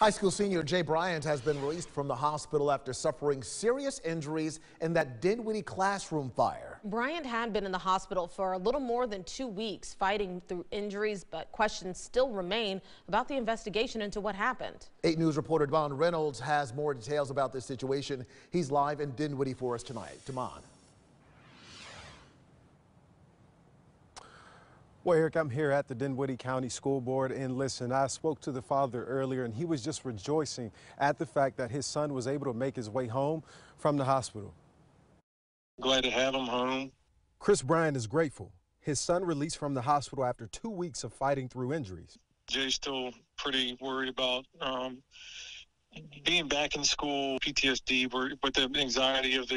High school senior Jey Bryant has been released from the hospital after suffering serious injuries in that Dinwiddie classroom fire. Bryant had been in the hospital for a little more than 2 weeks fighting through injuries, but questions still remain about the investigation into what happened. 8 News reporter Damon Reynolds has more details about this situation. He's live in Dinwiddie for us tonight. Damon. Well, Eric, I'm here at the Dinwiddie County School Board, and listen, I spoke to the father earlier, and he was just rejoicing at the fact that his son was able to make his way home from the hospital. Glad to have him home. Chris Bryant is grateful. His son released from the hospital after 2 weeks of fighting through injuries. Jay's still pretty worried about being back in school, PTSD, with the anxiety of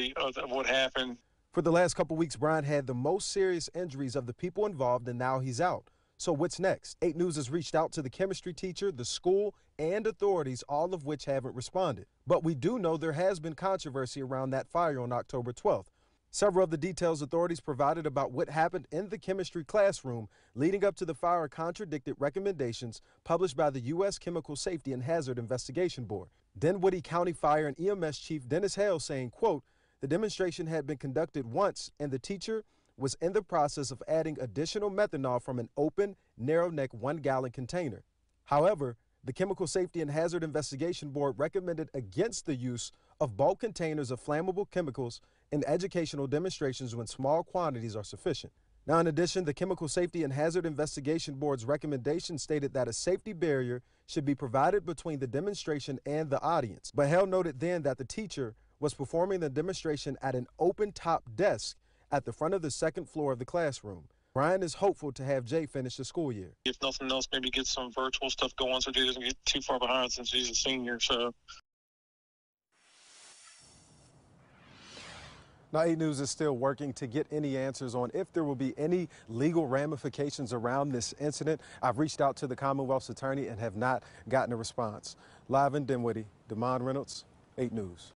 what happened. For the last couple weeks, Bryant had the most serious injuries of the people involved, and now he's out. So what's next? 8 News has reached out to the chemistry teacher, the school, and authorities, all of which haven't responded. But we do know there has been controversy around that fire on October 12th. Several of the details authorities provided about what happened in the chemistry classroom leading up to the fire contradicted recommendations published by the U.S. Chemical Safety and Hazard Investigation Board. Dinwiddie County Fire and EMS Chief Dennis Hale saying, quote, "The demonstration had been conducted once, and the teacher was in the process of adding additional methanol from an open, narrow-neck 1-gallon container. However, the Chemical Safety and Hazard Investigation Board recommended against the use of bulk containers of flammable chemicals in educational demonstrations when small quantities are sufficient." Now, in addition, the Chemical Safety and Hazard Investigation Board's recommendation stated that a safety barrier should be provided between the demonstration and the audience. But Hale noted then that the teacher was performing the demonstration at an open-top desk at the front of the second floor of the classroom. Bryant is hopeful to have Jay finish the school year. If nothing else, maybe get some virtual stuff going so Jay doesn't get too far behind since he's a senior. So. Now, 8 News is still working to get any answers on if there will be any legal ramifications around this incident. I've reached out to the Commonwealth's attorney and have not gotten a response. Live in Dinwiddie, Damon Reynolds, 8 News.